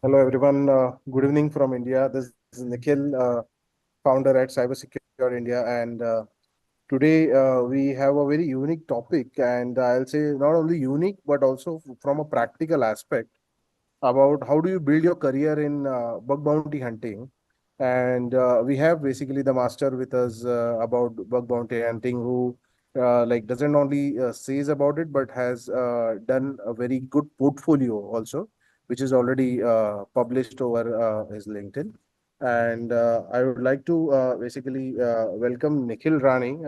Hello, everyone. Good evening from India. This is Nikhil, founder at Cybersecure India, and today we have a very unique topic, and I'll say not only unique but also from a practical aspect about how do you build your career in bug bounty hunting. And we have basically the master with us about bug bounty hunting, who like doesn't only says about it but has done a very good portfolio also, which is already published over his LinkedIn. And I would like to basically welcome Nikhil Rane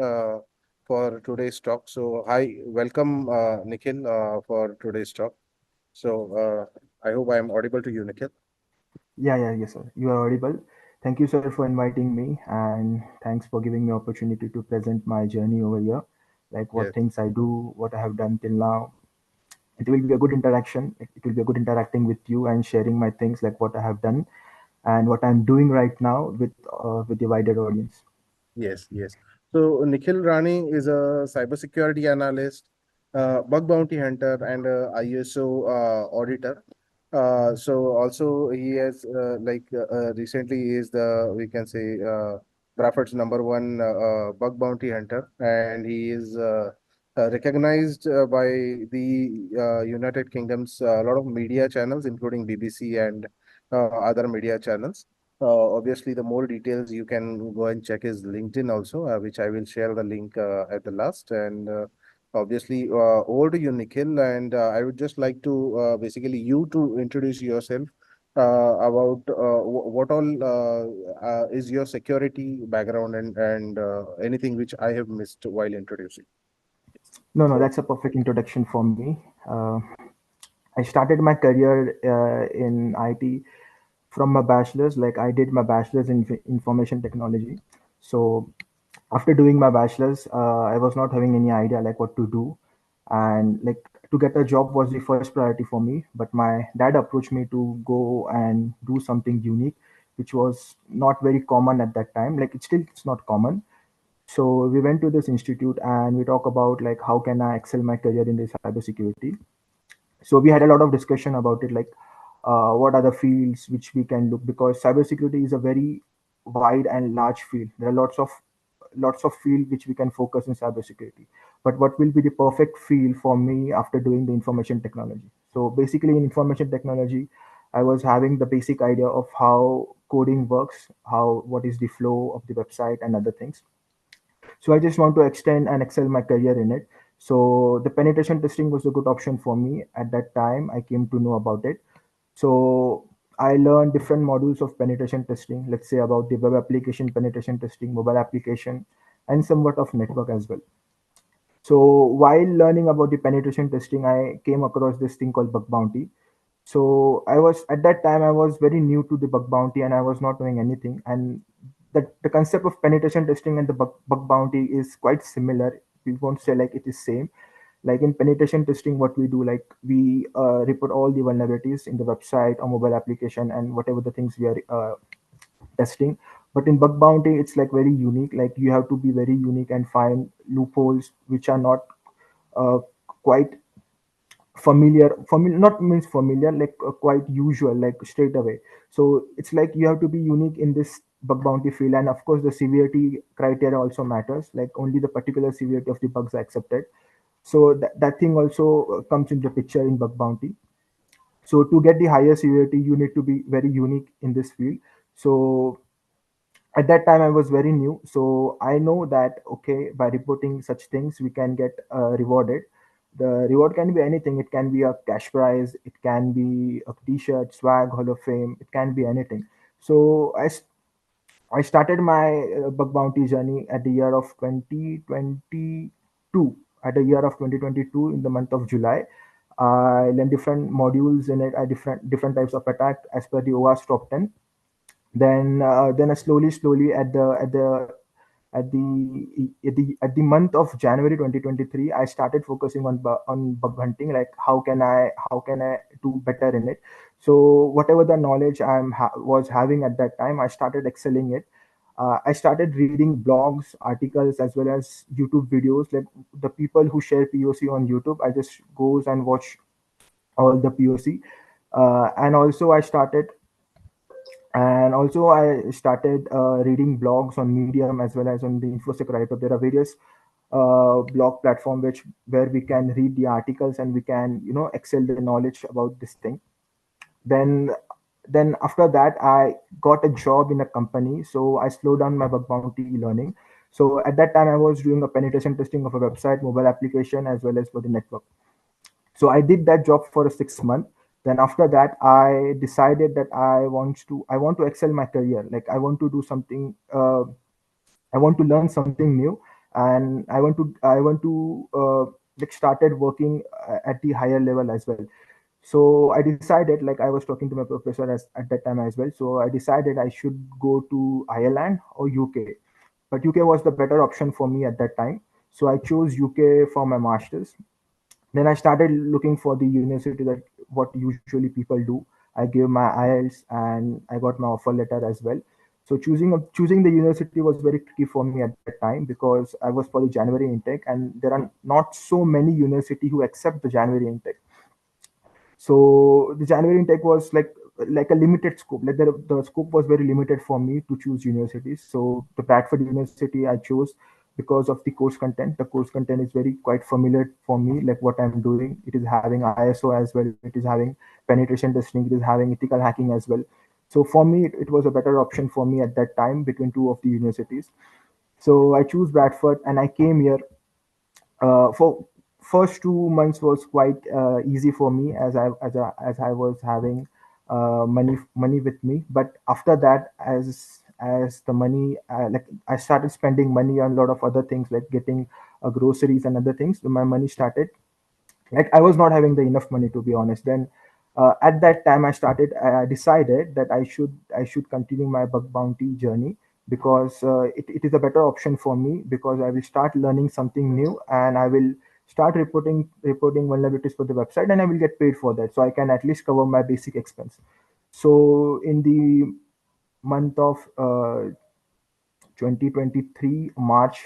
for today's talk. So hi, welcome Nikhil for today's talk. So I hope I am audible to you, Nikhil. Yes, sir. You are audible. Thank you, sir, for inviting me, and thanks for giving me opportunity to present my journey over here, like what Yes, things I do, what I have done till now. It will be a good interaction. It will be a good interacting with you and sharing my things, like what I have done and what I'm doing right now with the wider audience. yes, yes. So Nikhil Rani is a cybersecurity analyst, bug bounty hunter, and a ISO auditor. So also he has recently he is the, we can say, Bradford's number one bug bounty hunter, and he is recognized by the United Kingdom's a lot of media channels, including BBC and other media channels. Obviously, the more details you can go and check his LinkedIn also, which I will share the link at the last. And obviously, over to you, Nikhil. And I would just like to basically you to introduce yourself about what all is your security background, and anything which I have missed while introducing. No, So, that's a perfect introduction for me. I started my career in IT from my bachelor's. Like I did my bachelor's in information technology. So after doing my bachelor's, I was not having any idea like what to do, and like to get a job was the first priority for me. But my dad approached me to go and do something unique, which was not very common at that time. Like it's not common. So we went to this institute and we talk about like how can I excel my career in the cybersecurity. So we had a lot of discussion about it, like what are the fields which we can look, because cybersecurity is a very wide and large field. There are lots of field which we can focus in cybersecurity. But what will be the perfect field for me after doing the information technology? So basically, in information technology, I was having the basic idea of how coding works, how what is the flow of the website and other things. So I just want to extend and excel my career in it. So the penetration testing was a good option for me at that time. I came to know about it. So I learned different modules of penetration testing, let's say about the web application penetration testing, mobile application, and somewhat of network as well. So while learning about the penetration testing, I came across this thing called bug bounty. So I was at that time I was very new to the bug bounty and I was not doing anything. And the concept of penetration testing and the bug bounty is quite similar. We won't say like it is same. Like in penetration testing, what we do, like we report all the vulnerabilities in the website or mobile application and whatever the things we are testing. But in bug bounty, it's like very unique. Like you have to be very unique and find loopholes which are not uh, quite familiar, not means familiar, like quite usual, like straight away. So it's like you have to be unique in this bug bounty field, and of course the severity criteria also matters, like only the particular severity of the bugs are accepted. So that thing also comes into the picture in bug bounty. So to get the higher severity, you need to be very unique in this field. So at that time I was very new, so I know that okay, by reporting such things we can get rewarded. The reward can be anything. It can be a cash prize, it can be a t-shirt, swag, hall of fame, it can be anything. So I started my bug bounty journey at the year of 2022. At the year of 2022, in the month of July, I learned different modules in it, different types of attack as per the OWASP top 10. Then I slowly at the month of January 2023, I started focusing on bug hunting. Like how can I do better in it? So whatever the knowledge was having at that time, I started excelling it. I started reading blogs, articles, as well as YouTube videos. Like the people who share POC on YouTube, I just goes and watch all the POC. And also I started reading blogs on Medium as well as on the InfoSec write-up. There are various blog platform where we can read the articles and we can excel the knowledge about this thing. Then then after that I got a job in a company, so I slowed down my bug bounty learning. So at that time I was doing a penetration testing of a website, mobile application, as well as for the network. So I did that job for 6 months. Then after that I decided that I want to excel my career. Like I want to learn something new, and I want to like started working at the higher level as well. So I decided, like I was talking to my professor at that time as well. So I decided I should go to Ireland or UK, but UK was the better option for me at that time. So I chose UK for my masters. Then I started looking for the university that what usually people do. I gave my IELTS and I got my offer letter as well. So choosing the university was very tricky for me at that time because I was for the January intake, and there are not so many university who accept the January intake. So the January intake was like a limited scope. Like the scope was very limited for me to choose universities. So the Bradford University I chose because of the course content. The course content is very quite familiar for me, like what I'm doing. It is having ISO as well. It is having penetration testing. It is having ethical hacking as well. So for me, it was a better option for me at that time between two of the universities. So I choose Bradford and I came here. For first 2 months was quite easy for me as I was having money with me. But after that, as the money like I started spending money on a lot of other things, like getting groceries and other things. My money started, like I was not having the enough money, to be honest. Then at that time I decided that I should continue my bug bounty journey, because it is a better option for me, because I will start learning something new and I will start reporting vulnerabilities for the website, and I will get paid for that, so I can at least cover my basic expense. So in the month of 2023 March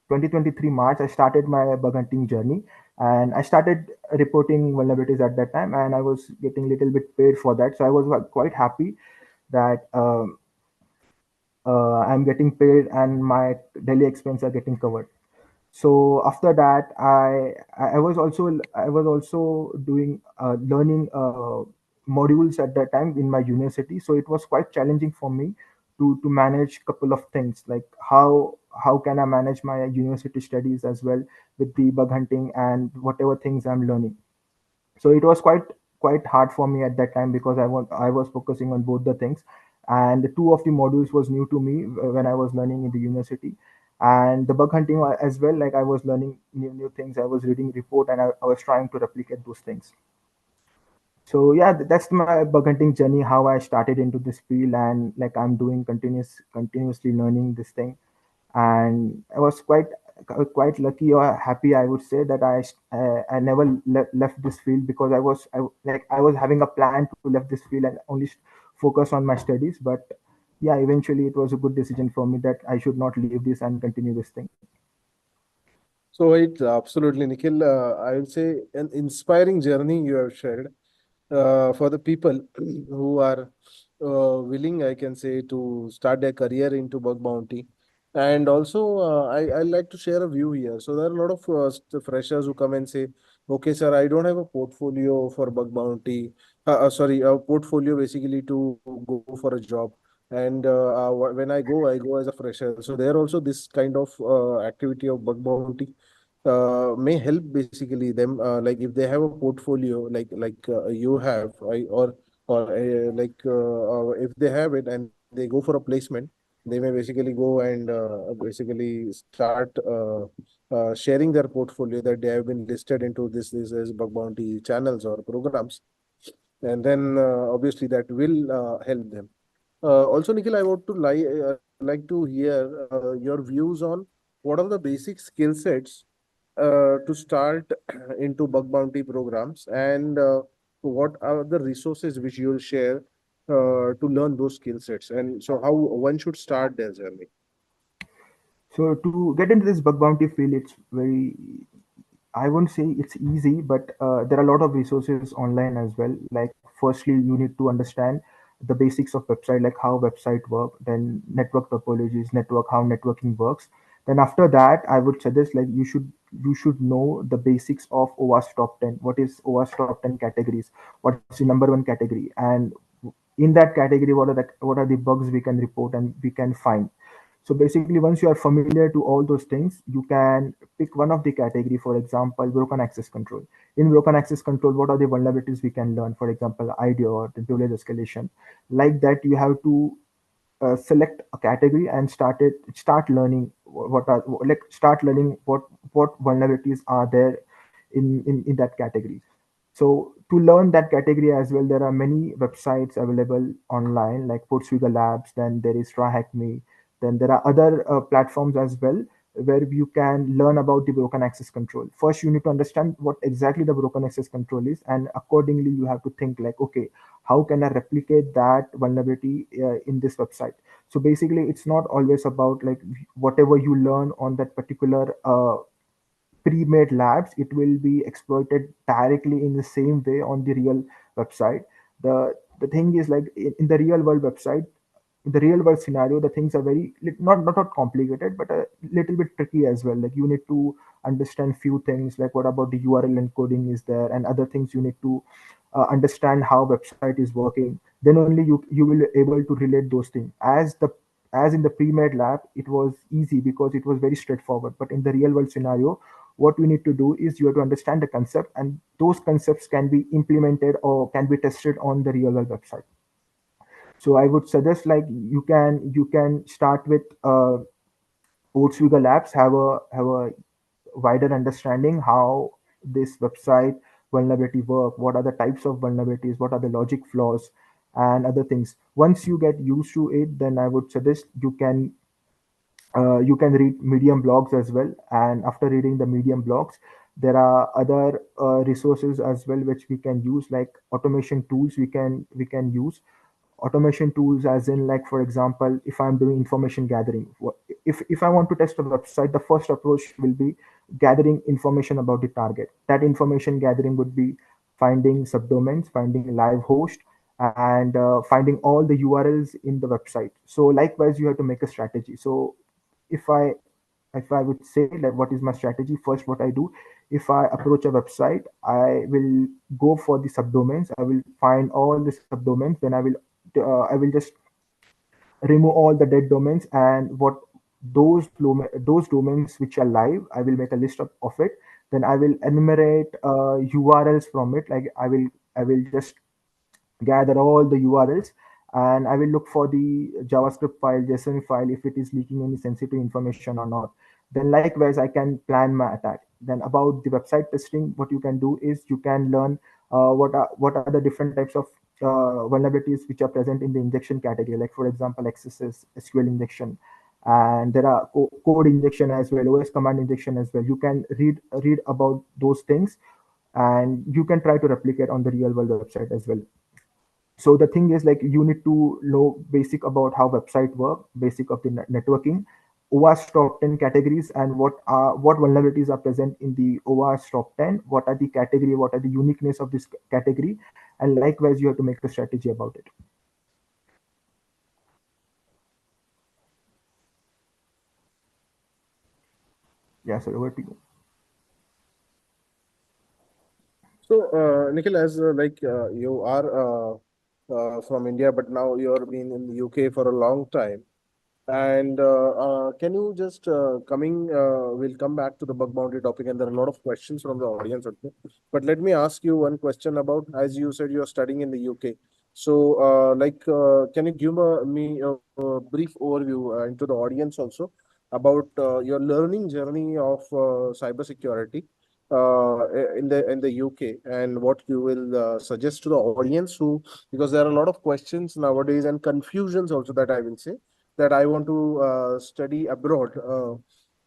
2023 March, I started my bug hunting journey, and I started reporting vulnerabilities at that time, and I was getting a little bit paid for that. So I was quite happy that I'm getting paid and my daily expenses are getting covered. So after that, I was also doing learning modules at that time in my university. So it was quite challenging for me to manage couple of things, like how can I manage my university studies as well with the bug hunting and whatever things I'm learning. So it was quite hard for me at that time, because I was focusing on both the things, and the two of the modules was new to me when I was learning in the university. And the bug hunting as well, like I was learning new things. I was reading report, and I was trying to replicate those things. So yeah, that's my bug hunting journey, how I started into this field, and like I'm doing continuously learning this thing. And I was quite lucky or happy, I would say, that I never left this field, because I was having a plan to left this field and only focus on my studies. But yeah, eventually it was a good decision for me that I should not leave this and continue this thing. So it's absolutely, Nikhil. I would say an inspiring journey you have shared for the people who are willing, I can say, to start their career into bug bounty. And also, I like to share a view here. So there are a lot of freshers who come and say, "Okay, sir, I don't have a portfolio for bug bounty. Sorry, a portfolio basically to go for a job." And when I go as a fresher. So there also this kind of activity of bug bounty may help basically them, like if they have a portfolio like you have, if they have it and they go for a placement, they may basically go and basically start sharing their portfolio that they have been listed into this as bug bounty channels or programs, and then obviously that will help them. Also, Nikhil, I want to like to hear your views on what are the basic skill sets to start into bug bounty programs, and what are the resources which you'll share to learn those skill sets, and so how one should start their journey. So to get into this bug bounty field, it's very I won't say it's easy, but there are a lot of resources online as well. Like, firstly, you need to understand the basics of website, like how website work, then network topologies, network, how networking works. Then after that, I would suggest like you should know the basics of OWASP top 10. What is OWASP top 10 categories? What's the number one category? And in that category, what are the bugs we can report and we can find. So basically, once you are familiar to all those things, you can pick one of the category. For example, broken access control. In broken access control, what are the vulnerabilities we can learn? For example, ID or the privilege escalation. Like that, you have to select a category and start learning what are like start learning what vulnerabilities are there in that category. So to learn that category as well, there are many websites available online like Portswigger Labs, then there is TryHackMe, then there are other platforms as well where you can learn about the broken access control. First, you need to understand what exactly the broken access control is, and accordingly, you have to think like, okay, how can I replicate that vulnerability in this website? So basically, it's not always about like whatever you learn on that particular pre-made labs, it will be exploited directly in the same way on the real website. The thing is like in the real world website, in the real world scenario, the things are very not complicated, but a little bit tricky as well. Like you need to understand few things, like what about the URL encoding is there, and other things you need to understand how website is working. Then only you will able to relate those things. As in the pre-made lab, it was easy because it was very straightforward. But in the real world scenario, what we need to do is you have to understand the concept, and those concepts can be implemented or can be tested on the real world website. So I would suggest like you can start with Portswigger Labs, have a wider understanding how this website vulnerability work, what are the types of vulnerabilities, what are the logic flaws, and other things. Once you get used to it, then I would suggest you can read Medium blogs as well. And after reading the Medium blogs, there are other resources as well which we can use, like automation tools we can use. Automation tools as in, like, for example, if I'm doing information gathering, if I want to test a website, the first approach will be gathering information about the target. That information gathering would be finding subdomains, finding live host, and finding all the URLs in the website. So likewise, you have to make a strategy. So if i if I would say like what is my strategy, first what I do, if I approach a website, I will go for the subdomains, I will find all the subdomains, then I will just remove all the dead domains, and what those domains which are live, I will make a list of it. Then I will enumerate URLs from it. Like I will just gather all the URLs, and I will look for the JavaScript file, JSON file, if it is leaking any sensitive information or not. Then likewise, I can plan my attack. Then about the website testing, what you can do is you can learn what are the different types of vulnerabilities which are present in the injection category. Like for example, XSS, SQL injection, and there are code injection as well, OS command injection as well. You can read about those things, and you can try to replicate on the real world website as well. So the thing is like you need to know basic about how website work, basic of the networking, OWASP top 10 categories, and what vulnerabilities are present in the OWASP top 10, what are the category, what are the uniqueness of this category, and likewise you have to make a strategy about it. Yeah, so over to you. So, Nikhil, as you are from India, but now you're been in the UK for a long time. And can you just we'll come back to the bug bounty topic, and there are a lot of questions from the audience. Okay? But let me ask you one question about, as you said, you're studying in the UK. So, can you give me a brief overview into the audience also about your learning journey of cybersecurity in the UK, and what you will suggest to the audience who, because there are a lot of questions nowadays and confusions also, that I will say, that I want to study abroad,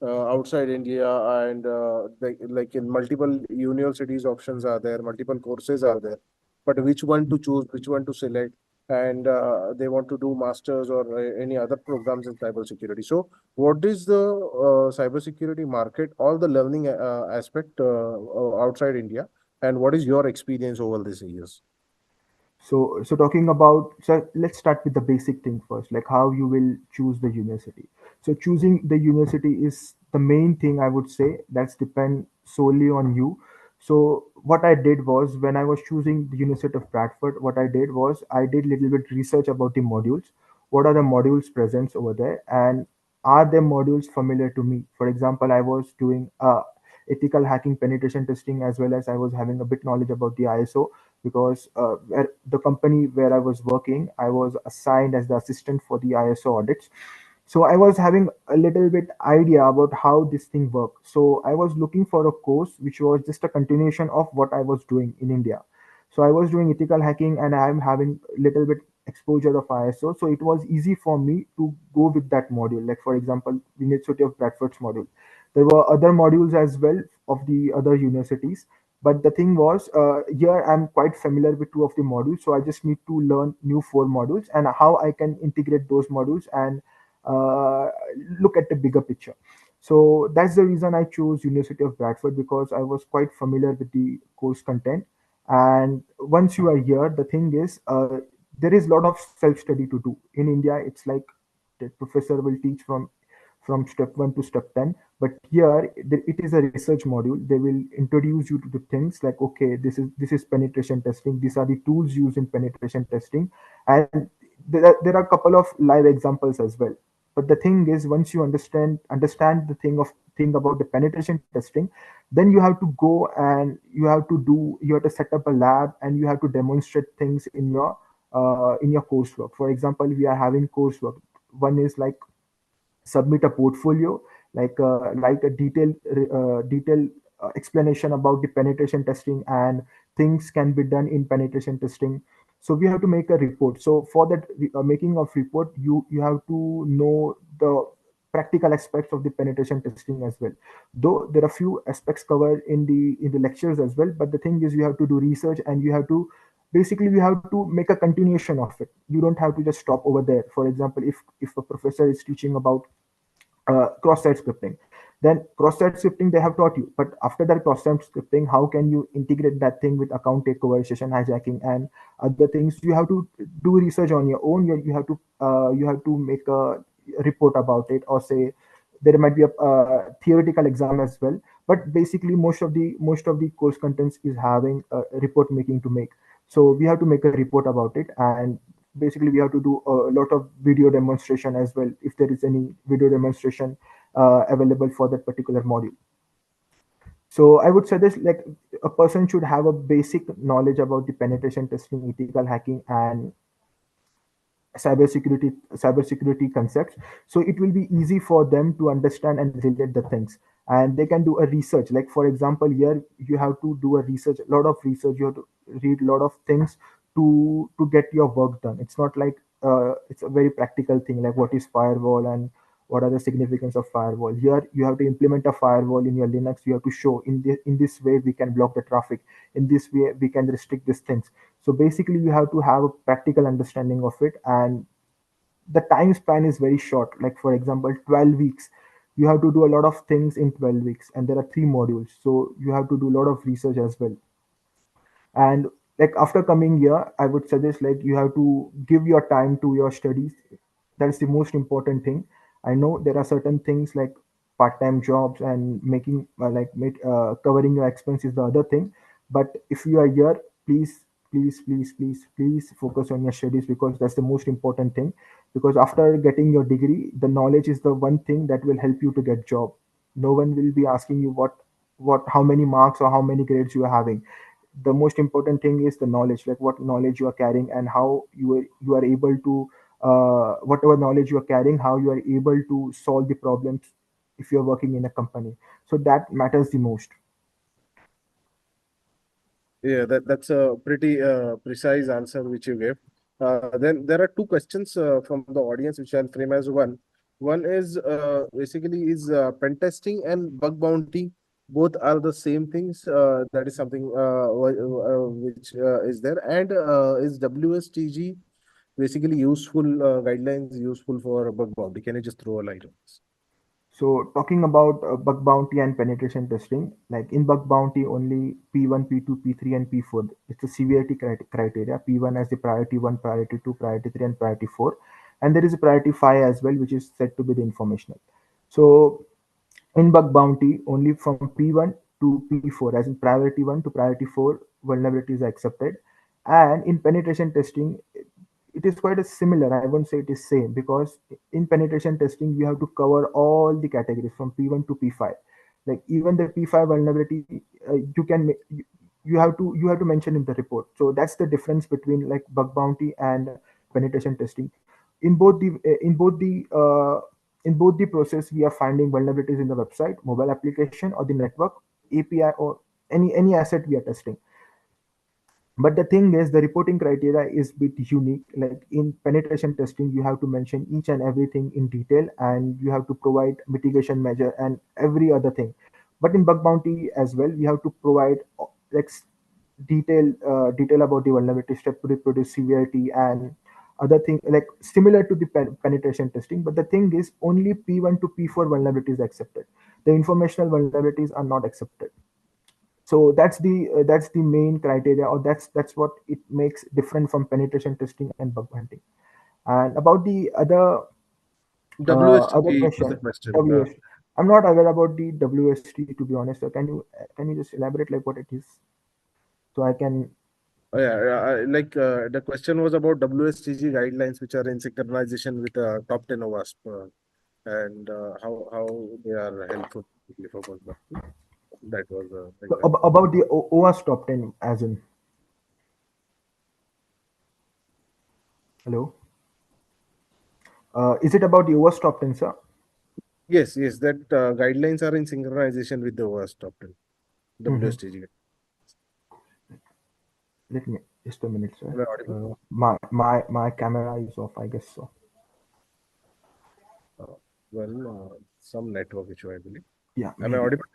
outside India, and like in multiple universities, options are there, multiple courses are there, but which one to choose, which one to select? and they want to do masters or any other programs in cybersecurity. So, what is the cybersecurity market, all the learning aspect outside India, and what is your experience over these years? So talking about, so let's start with the basic thing first, like how you will choose the university. So choosing the university is the main thing, I would say. That's depend solely on you. So what I did was, when I was choosing the University of Bradford, what I did was I did little bit research about the modules. What are the modules present over there, and are the modules familiar to me? For example, I was doing ethical hacking penetration testing, as well as I was having a bit knowledge about the ISO, because the company where I was working, I was assigned as the assistant for the ISO audits. So I was having a little bit idea about how this thing works. So I was looking for a course which was just a continuation of what I was doing in India. So I was doing ethical hacking, and I'm having a little bit exposure of ISO. So it was easy for me to go with that module. Like for example, University of Bradford's module. There were other modules as well of the other universities, but the thing was, here I'm quite familiar with two of the modules, so I just need to learn new four modules and how I can integrate those modules and uh, look at the bigger picture. So that's the reason I chose University of Bradford, because I was quite familiar with the course content. And once you are here, the thing is, there is a lot of self study to do. In India, it's like the professor will teach from step 1 to step 10, but here it is a research module. They will introduce you to the things like, okay, this is penetration testing, these are the tools used in penetration testing, and there are a couple of live examples as well. But the thing is, once you understand the thing about the penetration testing, then you have to go and you have to set up a lab, and you have to demonstrate things in your coursework. For example, we are having coursework. One is like submit a portfolio, like a detailed explanation about the penetration testing and things can be done in penetration testing. So we have to make a report. So for that making of report, you have to know the practical aspects of the penetration testing as well. Though there are few aspects covered in the lectures as well, but the thing is, you have to do research, and you have to basically, we have to make a continuation of it. You don't have to just stop over there. For example, if a professor is teaching about cross-site scripting, then cross-site scripting they have taught you, but after that cross-site scripting, how can you integrate that thing with account takeover, session hijacking, and other things? You have to do research on your own. You have to make a report about it, or say there might be a theoretical exam as well. But basically, most of the course contents is having a report making to make. So we have to make a report about it, and basically we have to do a lot of video demonstration as well, if there is any video demonstration available for that particular module. So I would suggest, like, a person should have a basic knowledge about the penetration testing, ethical hacking, and cybersecurity concepts. So it will be easy for them to understand and relate the things, and they can do a research. Like for example, here you have to do a research, a lot of research. You have to read a lot of things to get your work done. It's not like it's a very practical thing, like what is firewall and what are the significance of firewall. Here you have to implement a firewall in your Linux. You have to show in this way we can block the traffic, in this way we can restrict these things. So basically you have to have a practical understanding of it, and the time span is very short. Like for example, 12 weeks, you have to do a lot of things in 12 weeks, and there are three modules, so you have to do a lot of research as well. And like after coming here, I would suggest, like, you have to give your time to your studies. That's the most important thing. I know there are certain things like part-time jobs and making covering your expenses, the other thing. But if you are here, please focus on your studies, because that's the most important thing. Because after getting your degree, the knowledge is the one thing that will help you to get job. No one will be asking you what how many marks or how many grades you are having. The most important thing is the knowledge, like what knowledge you are carrying, and how you are able to whatever knowledge you are carrying, how you are able to solve the problems if you're working in a company. So that matters the most. Yeah, that's a pretty precise answer which you gave. Then there are two questions from the audience which I'll frame as one. One is basically, is pen testing and bug bounty both are the same things? That is something which is there, and is WSTG basically useful guidelines useful for bug bounty? Can you just throw a light on this? So talking about bug bounty and penetration testing, like in bug bounty, only P1, P2, P3, and P4. It's the severity criteria. P1 as the priority 1, priority 2, priority 3, and priority 4. And there is a priority 5 as well, which is said to be the informational. So in bug bounty, only from P1 to P4, as in priority 1 to priority 4, vulnerabilities are accepted. And in penetration testing, it is quite a similar. I won't say it is same, because in penetration testing you have to cover all the categories from P1 to P5. Like even the P5 vulnerability, you have to mention in the report. So that's the difference between like bug bounty and penetration testing. In both the in both the process, we are finding vulnerabilities in the website, mobile application, or the network API, or any asset we are testing. But the thing is, the reporting criteria is bit unique. Like in penetration testing, you have to mention each and everything in detail, and you have to provide mitigation measure and every other thing. But in bug bounty as well, we have to provide like detail about the vulnerability, step to reproduce severity, and other thing like similar to the penetration testing. But the thing is, only P1 to P4 vulnerabilities are accepted. The informational vulnerabilities are not accepted. So that's the main criteria, or that's what it makes different from penetration testing and bug hunting. And about the other WSTG was the question, question. WST, I'm not aware about the WST, to be honest. So can you just elaborate like what it is, so I can. The question was about WSTG guidelines, which are in synchronization with top 10 OWASP, and how they are helpful for bug bounty. That was So exactly. about the OWASP top 10, as in, hello, is it about the OWASP top 10, sir? Yes, yes, that guidelines are in synchronization with the OWASP top 10 Hmm. WSTG. Let me just a minute, sir. Am I audible? My camera is off, I guess so. Uh, some network issue, I believe. Yeah, Am I maybe. audible?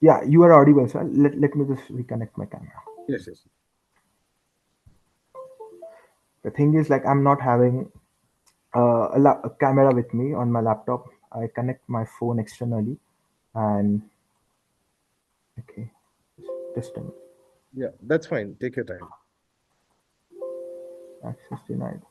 Yeah, you are audible, sir. Let me just reconnect my camera. Yes, yes. The thing is, like, I'm not having a camera with me on my laptop. I connect my phone externally, and okay, just a minute. Yeah, that's fine. Take your time. Access denied.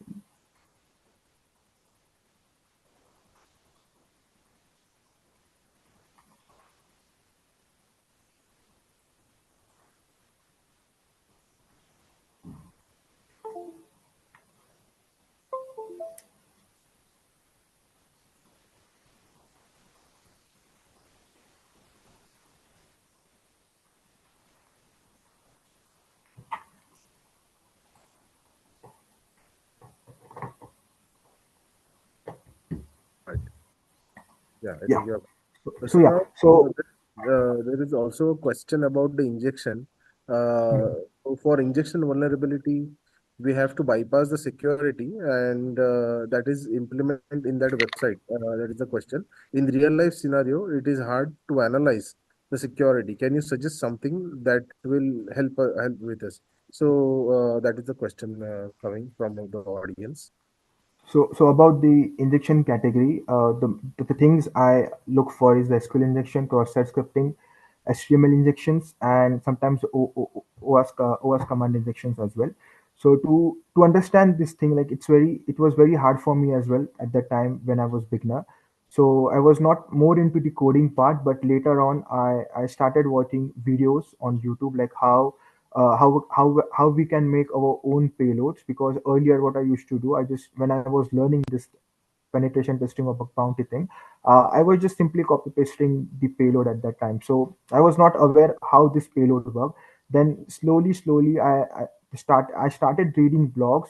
Right. Yeah, I Yeah. think you're. So So yeah. now So there is also a question about the injection. mhm. So for injection vulnerability, we have to bypass the security, and that is implemented in that website. That is the question. In real life scenario, it is hard to analyze the security. Can you suggest something that will help with us? So that is the question coming from the audience. So about the injection category, the things I look for is the SQL injection, cross-site scripting, HTML injections, and sometimes OS command injections as well. So to understand this thing, like it was very hard for me as well at that time when I was beginner. So I was not more into the coding part, but later on I started watching videos on YouTube, like how we can make our own payloads. Because earlier what I used to do, I just, when I was learning this penetration testing or bug bounty thing, I was just simply copy pasting the payload at that time. So I was not aware how this payload worked. Then slowly I started reading blogs.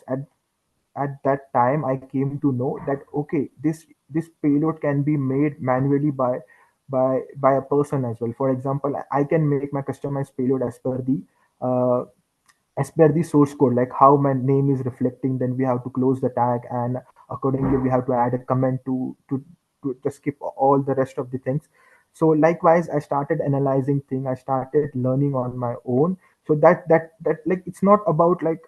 At that time I came to know that okay, this payload can be made manually by a person as well. For example, I can make my customized payload uh, as per the source code, like how my name is reflecting. Then we have to close the tag, and accordingly we have to add a comment to skip all the rest of the things. So likewise I started analyzing thing, I started learning on my own. So that like it's not about like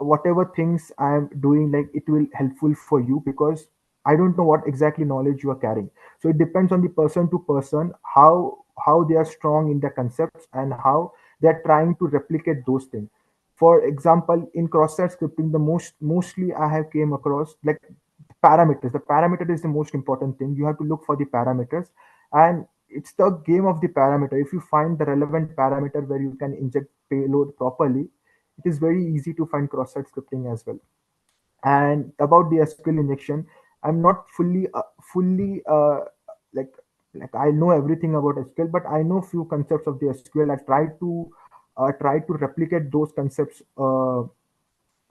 whatever things I'm doing, like it will helpful for you, because I don't know what exactly knowledge you are carrying. So it depends on the person to person, how they are strong in their concepts and how they are trying to replicate those things. For example, in cross-site scripting, the mostly I have came across like parameters. The parameter is the most important thing. You have to look for the parameters, and it's the game of the parameter. If you find the relevant parameter where you can inject payload properly, it is very easy to find cross-site scripting as well. And about the SQL injection, I'm not fully like like I know everything about SQL, but I know few concepts of the SQL. I try to replicate those concepts on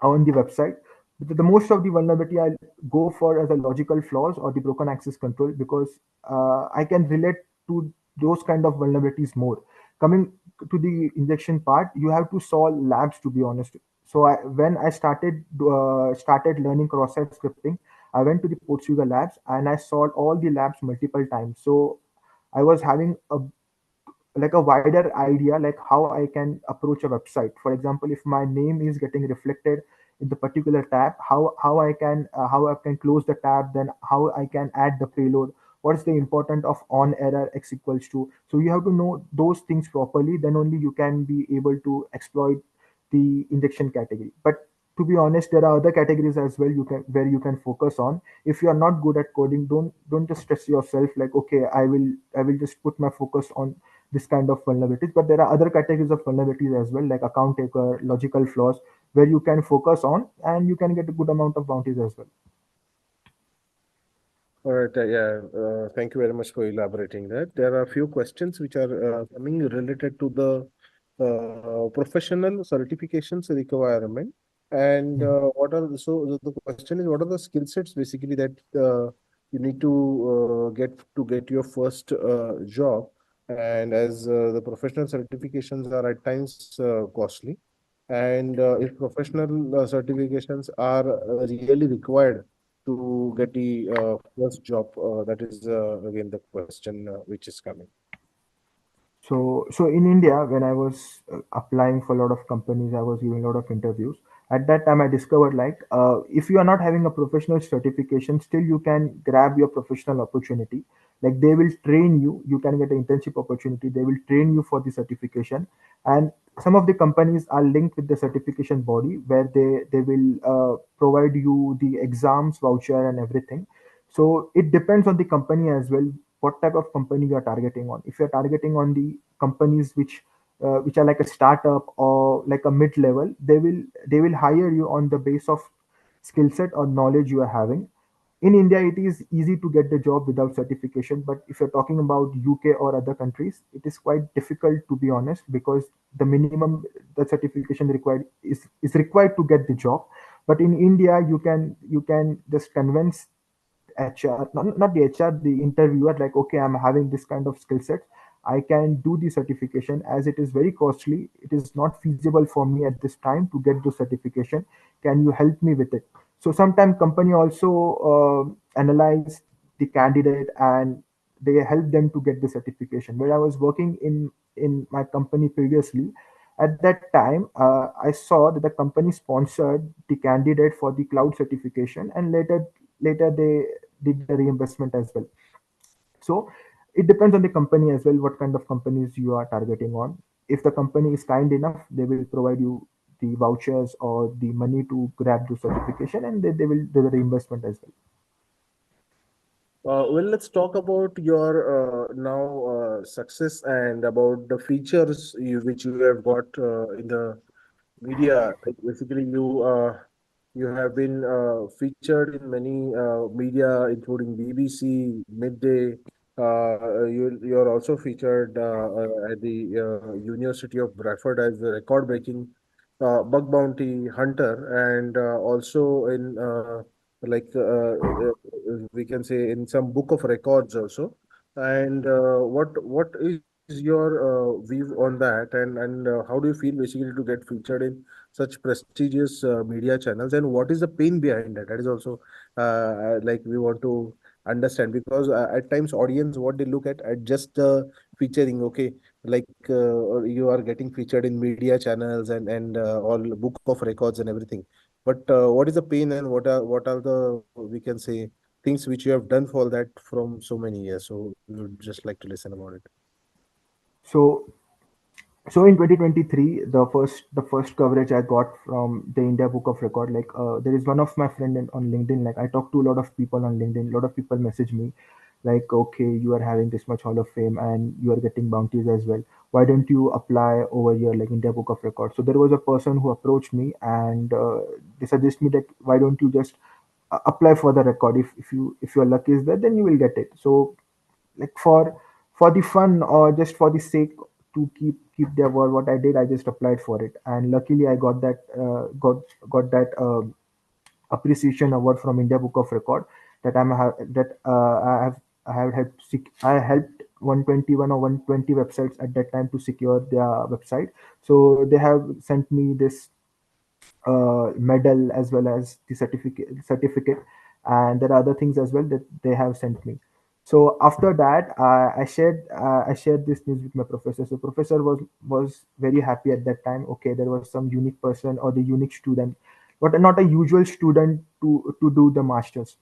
the website. But the most of the vulnerability I'll go for as a logical flaws or the broken access control, because I can relate to those kind of vulnerabilities more. Coming to the injection part, you have to solve labs, to be honest. So when I started learning cross-site scripting, I went to the Portugal labs and I solved all the labs multiple times. So I was having a wider idea, like how I can approach a website. For example, if my name is getting reflected in the particular tab, how I can close the tab, then how I can add the payload, what's the important of on error x equals to. So you have to know those things properly, then only you can be able to exploit the injection category. But to be honest, there are other categories as well you can where you can focus on. If you are not good at coding, don't just stress yourself like, okay, I will just put my focus on this kind of vulnerabilities. But there are other categories of vulnerabilities as well, like account taker, logical flaws, where you can focus on and you can get a good amount of bounties as well. All right. Yeah. Thank you very much for elaborating that. There are a few questions which are coming related to the professional certifications requirement. And Mhm. what are the question is, what are the skill sets basically that you need to get your first job? And as the professional certifications are at times costly, and if professional certifications are really required to get the first job? That is again the question which is coming. So in India, when I was applying for a lot of companies, I was giving a lot of interviews. At that time, I discovered like if you are not having a professional certification, still you can grab your professional opportunity. Like they will train you. You can get an internship opportunity. They will train you for the certification, and some of the companies are linked with the certification body where they will provide you the exams voucher and everything. So it depends on the company as well, what type of company you are targeting on. If you're targeting on the companies which are like a startup or like a mid level, they will hire you on the base of skill set or knowledge you are having. In India, it is easy to get the job without certification, but if you're talking about UK or other countries, it is quite difficult, to be honest, because the minimum the certification required is required to get the job. But in India, you can just convince HR, not the HR, the interviewer, like, okay, I'm having this kind of skill set. I can do the certification as it is very costly. It is not feasible for me at this time to get the certification. Can you help me with it? So sometimes company also analyze the candidate and they help them to get the certification. Where I was working in my company previously, at that time, I saw that the company sponsored the candidate for the cloud certification, and later they did the reimbursement as well. So it depends on the company as well, what kind of companies you are targeting on. If the company is kind enough, they will provide you the vouchers or the money to grab the certification, and they will do the reimbursement as well. Well, let's talk about your now success and about the features which you have got in the media. Like basically, you have been featured in many media, including BBC, Midday. You're also featured at the University of Bradford as the record-breaking bug bounty hunter, and also in we can say in some book of records also. And what is your view on that, and how do you feel basically to get featured in such prestigious media channels, and what is the pain behind that? That is also like we want to understand, because at times audience what they look at just the featuring. Okay, like or you are getting featured in media channels and all book of records and everything. But what is the pain, and what are the, we can say, things which you have done for that from so many years? So we would just like to listen about it. So so in 2023, the first coverage I got from the India Book of Record, like there is one of my friend on LinkedIn. Like I talk to a lot of people on LinkedIn. A lot of people message me, like, okay, you are having this much Hall of Fame and you are getting bounties as well. Why don't you apply over here, like India Book of Record? So there was a person who approached me and they suggest me that why don't you just apply for the record? If your luck is there, then you will get it. So like for the fun or just for the sake to keep their word, what I did, I just applied for it, and luckily I got that got that appreciation award from India Book of Record, that that I have helped I helped 121 or 120 websites at that time to secure their website. So they have sent me this medal as well as the certificate, and there are other things as well that they have sent me. So after that, I shared this news with my professor. So professor was very happy at that time. Okay, there was some unique person or the unique student, but not a usual student to do the masters.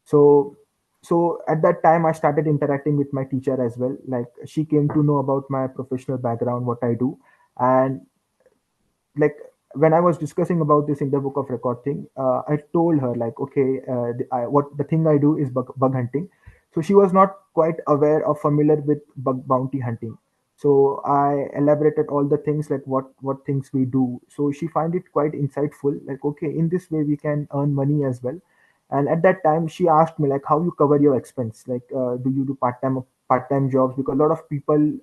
So at that time I started interacting with my teacher as well. Like she came to know about my professional background, what I do. And like when I was discussing about this in the book of record thing, I told her like, okay, what the thing I do is bug hunting. So she was not quite aware or familiar with bug bounty hunting. So I elaborated all the things, like what things we do. So she find it quite insightful. Like, okay, in this way we can earn money as well. And at that time she asked me like, how you cover your expense, like do you do part-time jobs? Because a lot of people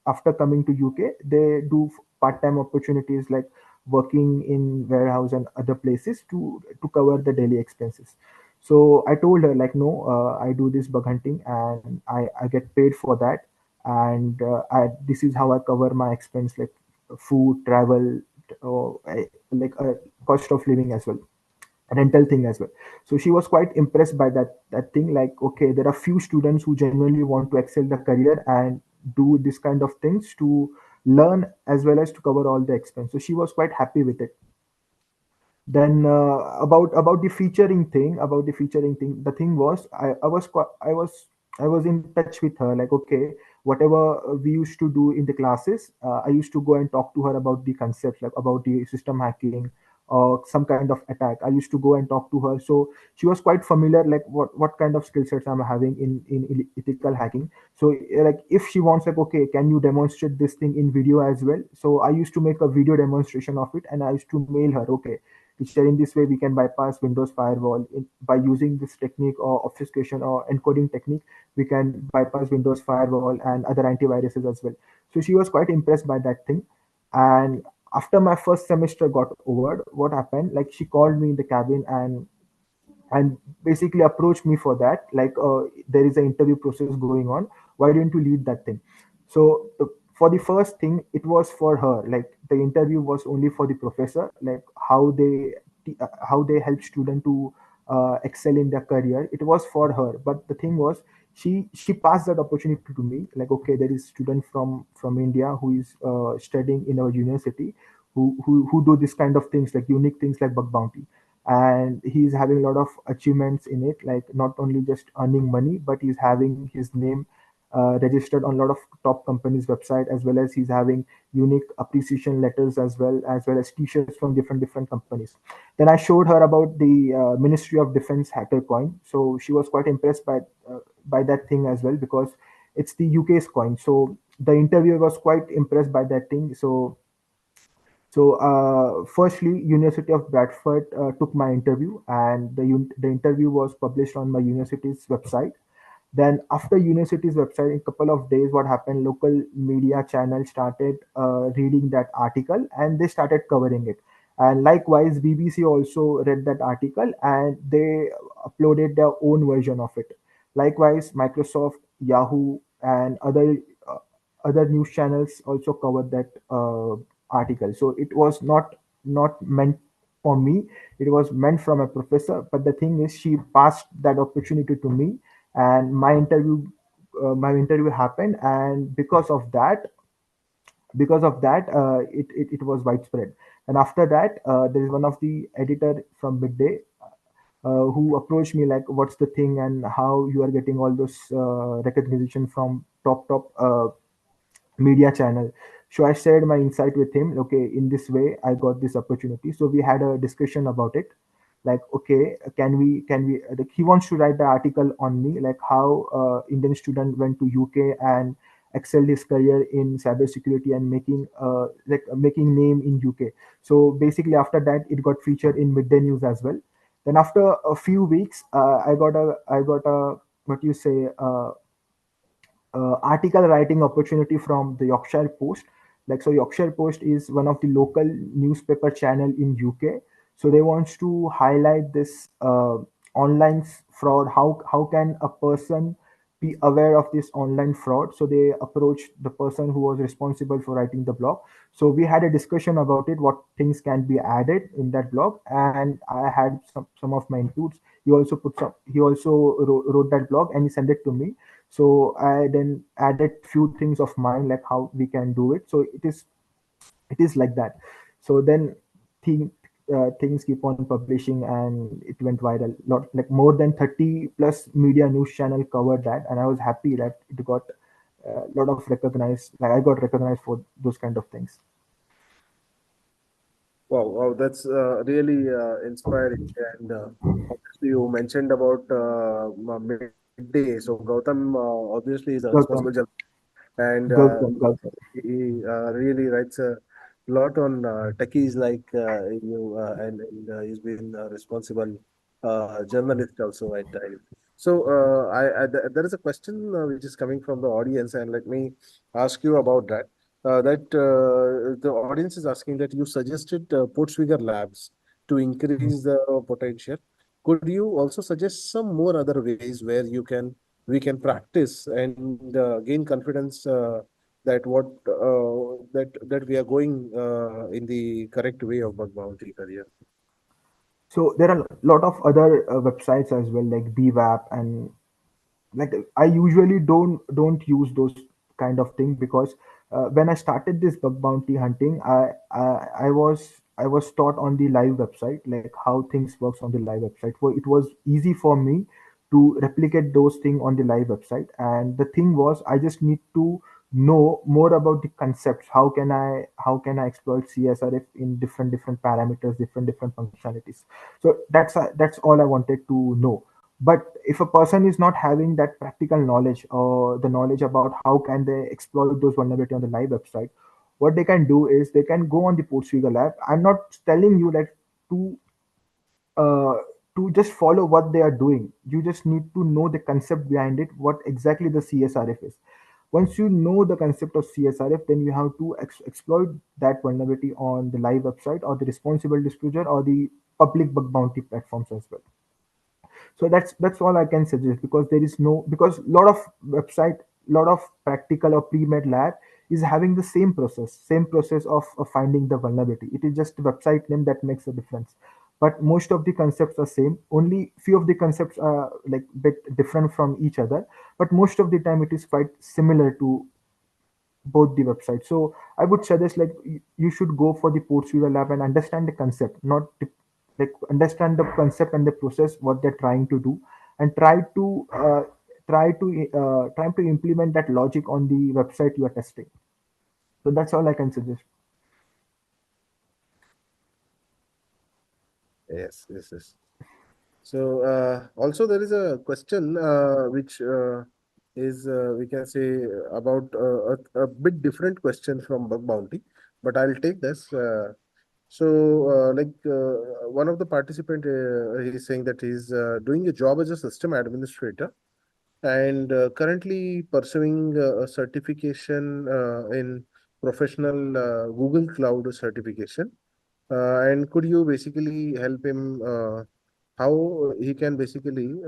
after coming to UK, they do part-time opportunities like working in warehouse and other places to cover the daily expenses. So I told her like, no, I do this bug hunting and I get paid for that. And this is how I cover my expense, like food, travel, like cost of living as well, rental thing as well. So she was quite impressed by that thing. Like, okay, there are few students who genuinely want to excel the career and do this kind of things to learn as well as to cover all the expense. So she was quite happy with it. Then about the featuring thing, the thing was I was in touch with her, like, okay, whatever we used to do in the classes, I used to go and talk to her about the concepts, like about the system hacking or some kind of attack. I used to go and talk to her. So she was quite familiar, like what kind of skill sets I'm having in ethical hacking. So like if she wants, like, okay, can you demonstrate this thing in video as well? So I used to make a video demonstration of it and I used to mail her, okay, teacher, in this way we can bypass Windows firewall by using this technique or obfuscation or encoding technique. We can bypass Windows firewall and other antiviruses as well. So she was quite impressed by that thing. And after my first semester got over, what happened, like she called me in the cabin and basically approached me for that, like, there is an interview process going on, why don't you lead that thing? So for the first thing, it was for her, like the interview was only for the professor, like how they help student to excel in their career. It was for her, but the thing was, she passed that opportunity to me, like, okay, there is student from India who is studying in our university, who do this kind of things, like unique things like bug bounty, and he's having a lot of achievements in it, like not only just earning money, but he's having his name registered on a lot of top companies website, as well as he's having unique appreciation letters, as well as t-shirts from different companies. Then I showed her about the Ministry of Defense hacker coin. So she was quite impressed by that thing as well, because it's the UK's coin. So the interviewer was quite impressed by that thing. Firstly, University of Bradford took my interview, and the interview was published on my university's website. Then, after university's website, in a couple of days, what happened? Local media channel started reading that article, and they started covering it. And likewise, BBC also read that article, and they uploaded their own version of it. Likewise, Microsoft, Yahoo, and uh, other news channels also covered that article. So it was not meant for me. It was meant from a professor. But the thing is, she passed that opportunity to me, and my interview happened. And because of that, Because of that, it was widespread. And after that, there is one of the editor from Midday who approached me like, what's the thing and how you are getting all those recognition from top media channel. So I shared my insight with him. Okay, in this way I got this opportunity. So we had a discussion about it. Like, okay, can we like, he wants to write the article on me, like how Indian student went to UK and excelled his career in cybersecurity and making name in UK. So basically after that it got featured in Midday News as well. Then after a few weeks, I got a what you say article writing opportunity from the Yorkshire Post. Like, so Yorkshire Post is one of the local newspaper channel in UK. So they wants to highlight this online fraud. How can a person be aware of this online fraud? So they approached the person who was responsible for writing the blog. So we had a discussion about it, what things can be added in that blog, and I had some of my inputs. He also wrote that blog and he sent it to me. So I then added few things of mine, like how we can do it. So it is like that. So then thing, things keep on publishing and it went viral. Lot, like more than 30 plus media news channel covered that, and I was happy that it got a lot of recognized. Like I got recognized for those kind of things. Wow, wow, that's really inspiring. And obviously, you mentioned about Midday. So Gautam obviously is a responsible Welcome, journalist, and welcome. he really writes a lot on techies like you, and he's been a responsible journalist also at times. So there is a question which is coming from the audience, and let me ask you about that. The audience is asking that you suggested Portswigger Labs to increase the potential. Could you also suggest some more other ways where we can practice and gain confidence that we are going in the correct way of bug bounty career? So there are a lot of other websites as well, like BWAP, and like I usually don't use those kind of thing, because when I started this bug bounty hunting, I was taught on the live website, like how things works on the live website. So it was easy for me to replicate those things on the live website. And the thing was, I just need to know more about the concepts. How can I exploit CSRF in different parameters, different functionalities. So that's all I wanted to know. But if a person is not having that practical knowledge or the knowledge about how can they exploit those vulnerability on the live website, what they can do is they can go on the Portswigger lab. I'm not telling you like to uh, to just follow what they are doing. You just need to know the concept behind it, what exactly the CSRF is. Once you know the concept of CSRF, then you have to exploit that vulnerability on the live website or the responsible disclosure or the public bug bounty platforms as well. So that's all I can suggest, because there is no, because lot of website, lot of practical or pre-med lab is having the same process of finding the vulnerability. It is just the website name that makes a difference, but most of the concepts are same. Only few of the concepts are like bit different from each other, but most of the time it is quite similar to both the websites. So I would suggest like you should go for the Portswigger lab and understand the concept, not the, like understand the concept and the process what they're trying to do, and try to implement that logic on the website you are testing. So that's all I can suggest. Yes, yes, yes. So also there is a question which is we can say about a bit different question from bug bounty, but I'll take this. One of the participant he's saying that he's doing a job as a system administrator and currently pursuing a certification in professional Google Cloud certification. And could you basically help him how he can basically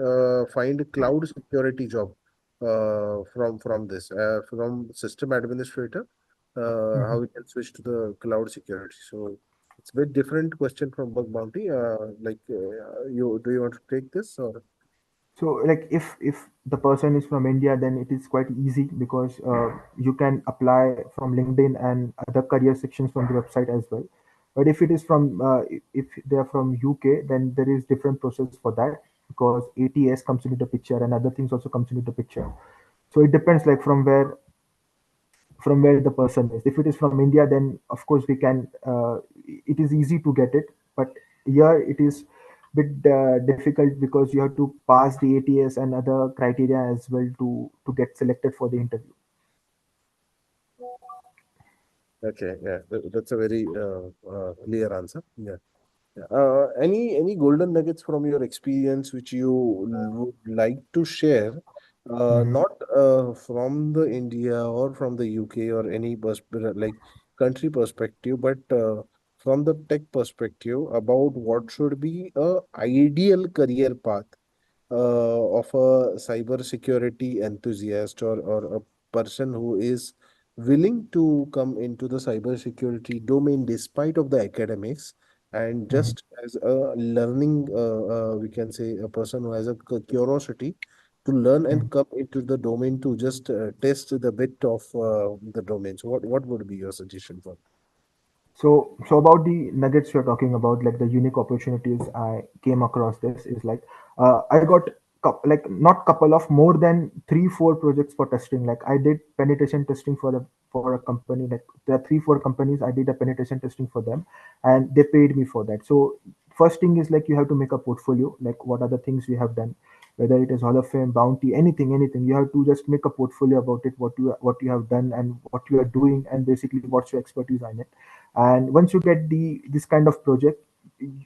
find a cloud security job from system administrator, how Mhm. we can switch to the cloud security? So it's a bit different question from bug bounty. You do you want to take this or? So like if the person is from India, then it is quite easy because you can apply from LinkedIn and other career sections from the website as well. But if it is from if they are from UK, then there is different process for that, because ATS comes into the picture and other things also comes into the picture. So it depends like from where the person is. If it is from India, then of course we can. It is easy to get it, but here it is bit difficult because you have to pass the ATS and other criteria as well to get selected for the interview. Okay, yeah, that's a very clear answer. Yeah. Yeah. Any golden nuggets from your experience which you would like to share? Mhm. Not from the India or from the UK or any like country perspective, but from the tech perspective about what should be a ideal career path of a cyber security enthusiast, or a person who is willing to come into the cyber security domain despite of the academics, and Mhm. just as a learning, we can say a person who has a curiosity to learn and Mhm. come into the domain to just test the bit of the domain. So what would be your suggestion for? So about the nuggets you're talking about, like the unique opportunities I came across, this is like I got like not couple of more than 3 4 projects for testing. Like I did penetration testing for a company. Like there are 3 4 companies. I did a penetration testing for them, and they paid me for that. So first thing is like you have to make a portfolio. Like what are the things you have done, whether it is Hall of Fame, Bounty, anything. You have to just make a portfolio about it, what you have done and what you are doing, and basically what's your expertise on it. And once you get the this kind of project,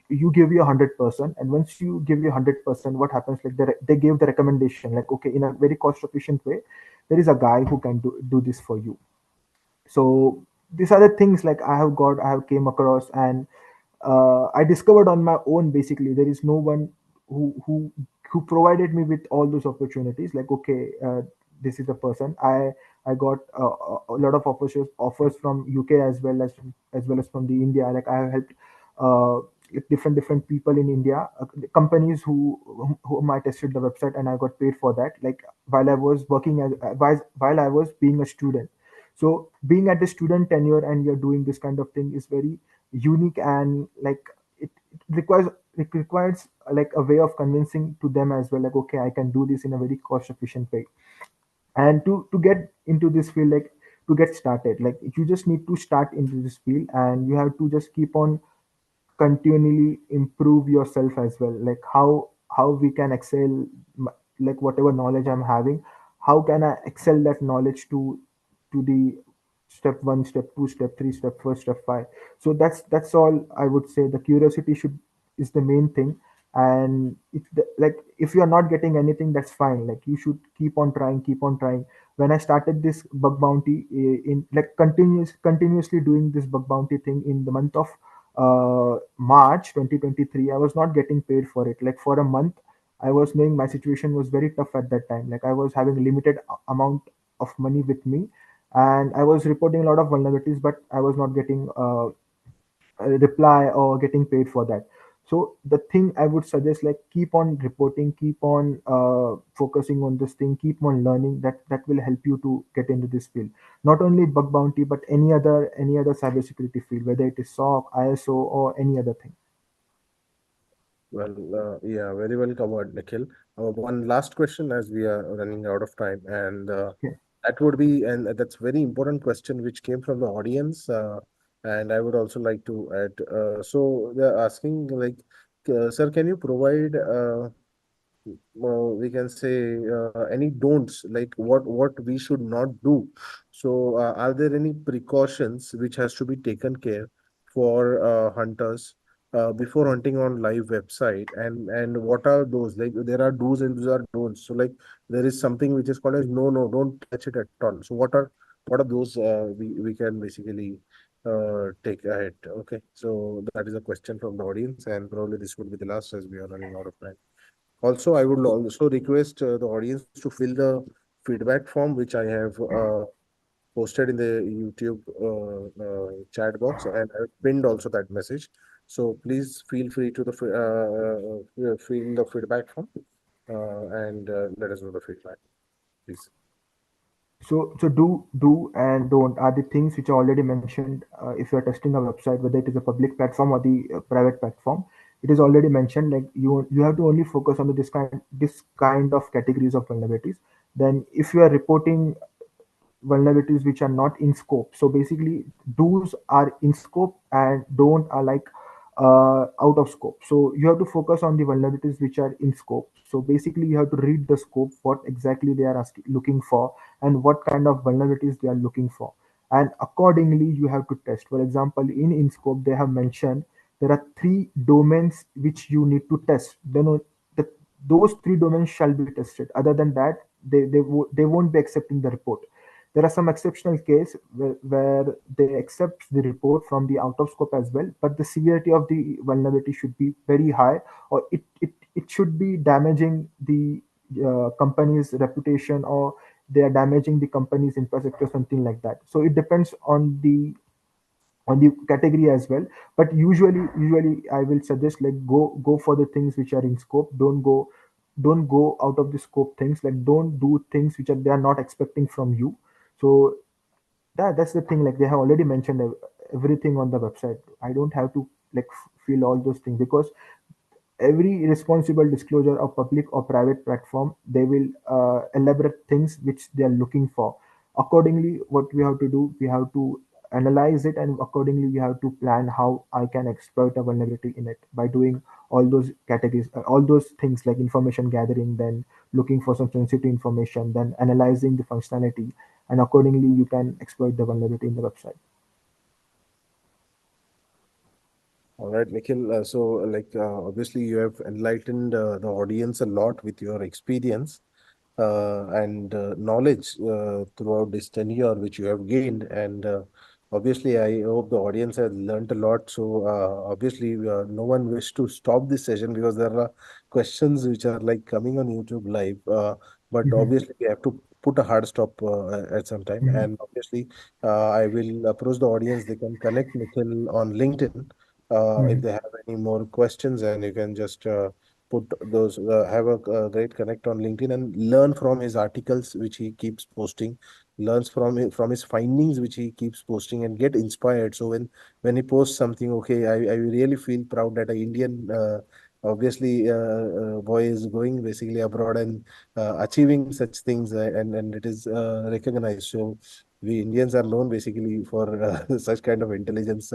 you give you 100%. And once you give you 100%, what happens, like they gave the recommendation, like okay, in a very cost efficient way, there is a guy who can do this for you. So these are the things like I have came across, and I discovered on my own. Basically there is no one who who who provided me with all those opportunities. Like okay, this is the person. I got a lot of offers from UK as well as from the India. Like I have helped uh, different people in India, companies whom I tested the website, and I got paid for that. Like while I was working while I was being a student. So being at the student tenure and you're doing this kind of thing is very unique, and like it requires like a way of convincing to them as well, like okay, I can do this in a very cost efficient way. And to get into this field, like to get started, like you just need to start into this field, and you have to just keep on continually improve yourself as well. Like how we can excel, like whatever knowledge I'm having, how can I excel that knowledge to the step 1, step 2, step 3, step 4, step 5. So that's all I would say. The curiosity should is the main thing. And like if you're not getting anything, that's fine. Like you should keep on trying. When I started this bug bounty, in like continuously doing this bug bounty thing in the month of March 2023, I was not getting paid for it. Like for a month, I was knowing my situation was very tough at that time. Like I was having limited amount of money with me, and I was reporting a lot of vulnerabilities, but I was not getting reply or getting paid for that. So the thing I would suggest, like keep on reporting, keep on focusing on this thing, keep on learning. That will help you to get into this field. Not only bug bounty, but any other cybersecurity field, whether it is SOC, ISO, or any other thing. Well, yeah, very well covered, Nikhil. One last question as we are running out of time, and Okay. that would be, and that's very important question which came from the audience, and I would also like to add. So they're asking, like, sir, can you provide we can say any don'ts, like what we should not do? So are there any precautions which has to be taken care for hunters before hunting on live website, and what are those, like there are do's and there are don'ts. So like there is something which is called as no, don't touch it at all. So what are those we can basically take ahead? Okay, so that is a question from the audience, and probably this would be the last as we are running out of time. Also, I would also request the audience to fill the feedback form, which I have posted in the YouTube chat box, and I pinned also that message. So please feel free to fill the feedback form. and let us know the feedback, please. So do and don't are the things which are already mentioned. If you are testing a website, whether it is a public platform or the private platform, it is already mentioned. Like you have to only focus on the this kind of categories of vulnerabilities. Then if you are reporting vulnerabilities which are not in scope. So basically, do's are in scope and don't are like out of scope. So you have to focus on the vulnerabilities which are in scope. So basically, you have to read the scope, what exactly they are looking for, and what kind of vulnerabilities they are looking for. And accordingly, you have to test. For example, in scope, they have mentioned there are three domains which you need to test. Then the, those three domains shall be tested. Other than that, they won't be accepting the report. There are some exceptional case where they accept the report from the out of scope as well, but the severity of the vulnerability should be very high, or it should be damaging the company's reputation, or they are damaging the company's infrastructure, something like that. So it depends on the category as well. But usually I will suggest like go for the things which are in scope. Don't go out of the scope things. Like don't do things which are they are not expecting from you. So that's the thing. Like they have already mentioned everything on the website. I don't have to like feel all those things, because every responsible disclosure of public or private platform, they will elaborate things which they are looking for. Accordingly, what we have to do, we have to analyze it, and accordingly we have to plan how I can exploit a vulnerability in it by doing all those categories, all those things like information gathering, then looking for some sensitive information, then analyzing the functionality, and accordingly you can exploit the vulnerability in the website. All right, Nikhil. Obviously, you have enlightened the audience a lot with your experience and knowledge throughout this tenure which you have gained. And obviously, I hope the audience has learned a lot. So, obviously, no one wish to stop this session because there are questions which are like coming on YouTube live. But Mhm. obviously, we have to put a hard stop at some time. Mhm. And obviously, I will approach the audience. They can connect Nikhil on LinkedIn if Mhm. they have any more questions, and you can just put those have a great connect on LinkedIn and learn from his articles which he keeps posting, learns from his findings which he keeps posting, and get inspired. So when he posts something, okay, I really feel proud that a Indian obviously boy is going basically abroad and achieving such things, and it is recognized. So we Indians are known basically for such kind of intelligence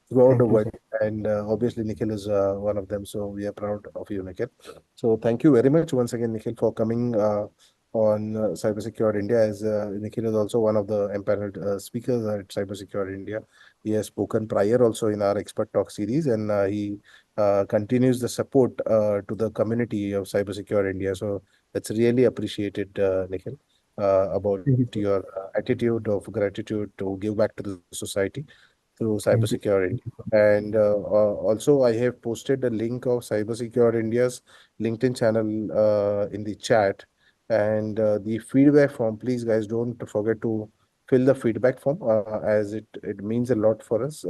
throughout the Thank you, world, sir. and obviously Nikhil is one of them. So we are proud of you, Nikhil. So thank you very much once again, Nikhil, for coming on Cybersecure India. As Nikhil is also one of the empaneled speakers at Cybersecure India. He has spoken prior also in our expert talk series, and he continues the support to the community of Cybersecure India. So that's really appreciated, Nikhil, about Thank you, sir. your attitude of gratitude to give back to the society through Thank you. Cybersecure India. Thank you so much. And also, I have posted a link of Cybersecure India's LinkedIn channel in the chat. And the feedback form, please, guys, don't forget to fill the feedback form as it means a lot for us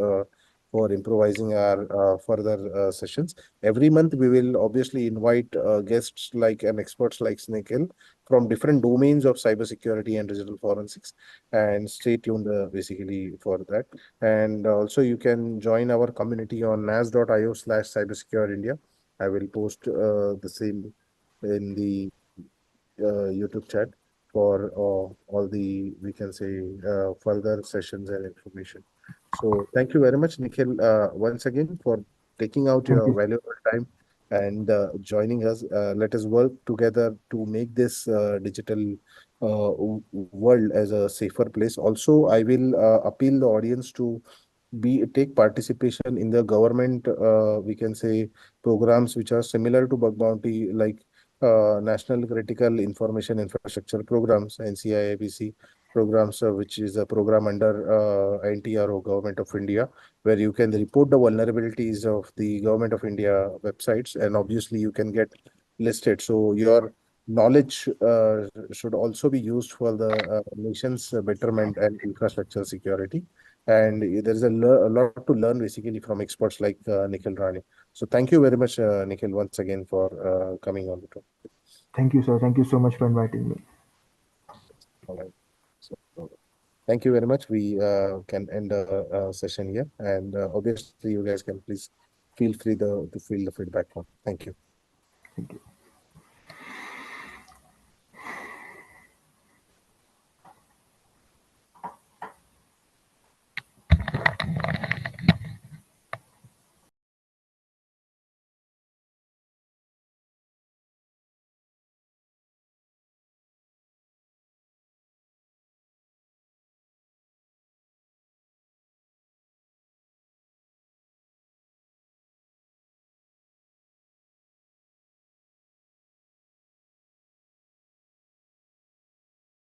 for improvising our further sessions. Every month, we will obviously invite guests like and experts like Nikhil from different domains of cybersecurity and digital forensics. And stay tuned basically for that. And also, you can join our community on nas.io/cybersecure India. I will post the same in the YouTube chat for all the, we can say, further sessions and information. So thank you very much, Nikhil, once again for taking out Thank your you. valuable time and joining us. Let us work together to make this digital world as a safer place. Also, I will appeal the audience to be take participation in the government, we can say, programs which are similar to bug bounty, like national critical information infrastructure programs, NCIABC programs, which is a program under NTRO, Government of India, where you can report the vulnerabilities of the Government of India websites, and obviously you can get listed. So your knowledge should also be used for the nation's betterment and infrastructure security. And there is a lot to learn basically from experts like Nikhil Rane. So thank you very much, Nikhil, once again for coming on the talk. Thank you, sir. Thank you so much for inviting me. All right. So thank you very much. We can end the session here, and obviously, you guys can please feel free to fill the feedback form. Thank you. Thank you.